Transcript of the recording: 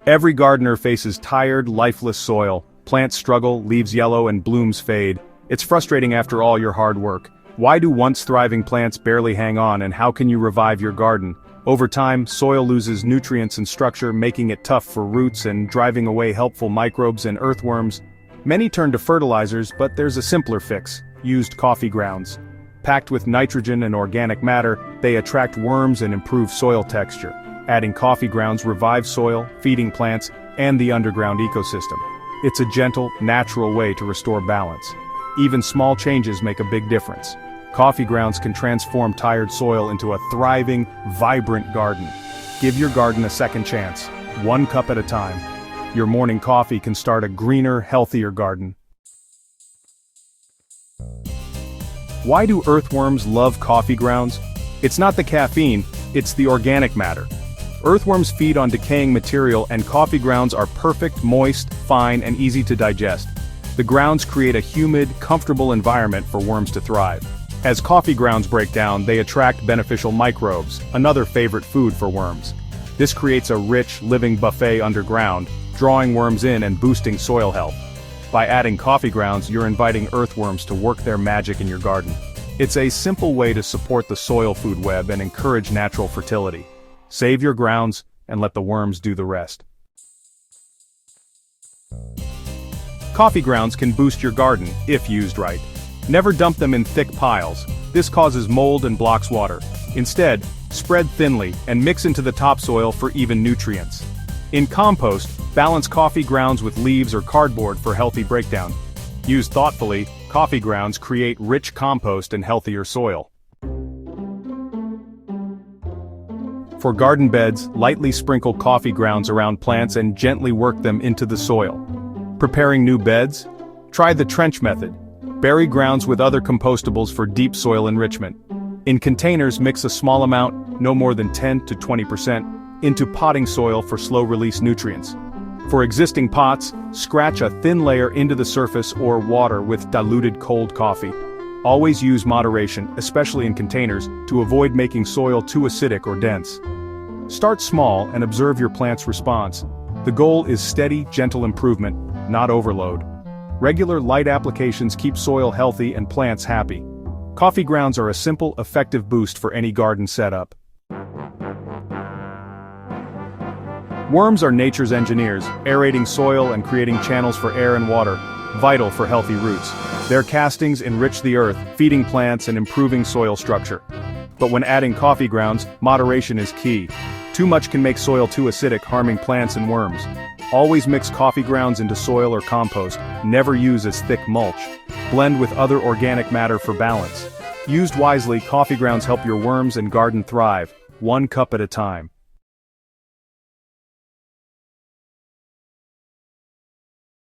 Every gardener faces tired, lifeless soil. Plants struggle, leaves yellow and blooms fade. It's frustrating after all your hard work. Why do once thriving plants barely hang on, and how can you revive your garden? Over time, soil loses nutrients and structure, making it tough for roots and driving away helpful microbes and earthworms. Many turn to fertilizers, but there's a simpler fix: used coffee grounds. Packed with nitrogen and organic matter, they attract worms and improve soil texture. Adding coffee grounds revives soil, feeding plants, and the underground ecosystem. It's a gentle, natural way to restore balance. Even small changes make a big difference. Coffee grounds can transform tired soil into a thriving, vibrant garden. Give your garden a second chance, one cup at a time. Your morning coffee can start a greener, healthier garden. Why do earthworms love coffee grounds? It's not the caffeine, it's the organic matter. Earthworms feed on decaying material, and coffee grounds are perfect, moist, fine, and easy to digest. The grounds create a humid, comfortable environment for worms to thrive. As coffee grounds break down, they attract beneficial microbes, another favorite food for worms. This creates a rich, living buffet underground, drawing worms in and boosting soil health. By adding coffee grounds, you're inviting earthworms to work their magic in your garden. It's a simple way to support the soil food web and encourage natural fertility. Save your grounds, and let the worms do the rest. Coffee grounds can boost your garden, if used right. Never dump them in thick piles. This causes mold and blocks water. Instead, spread thinly and mix into the topsoil for even nutrients. In compost, balance coffee grounds with leaves or cardboard for healthy breakdown. Used thoughtfully, coffee grounds create rich compost and healthier soil. For garden beds, lightly sprinkle coffee grounds around plants and gently work them into the soil. Preparing new beds? Try the trench method. Bury grounds with other compostables for deep soil enrichment. In containers, mix a small amount, no more than 10 to 20%, into potting soil for slow-release nutrients. For existing pots, scratch a thin layer into the surface or water with diluted cold coffee. Always use moderation, especially in containers, to avoid making soil too acidic or dense. Start small and observe your plant's response. The goal is steady, gentle improvement, not overload. Regular light applications keep soil healthy and plants happy. Coffee grounds are a simple, effective boost for any garden setup. Worms are nature's engineers, aerating soil and creating channels for air and water, vital for healthy roots. Their castings enrich the earth, feeding plants and improving soil structure. But when adding coffee grounds, moderation is key. Too much can make soil too acidic, harming plants and worms. Always mix coffee grounds into soil or compost, never use as thick mulch. Blend with other organic matter for balance. Used wisely, coffee grounds help your worms and garden thrive, one cup at a time.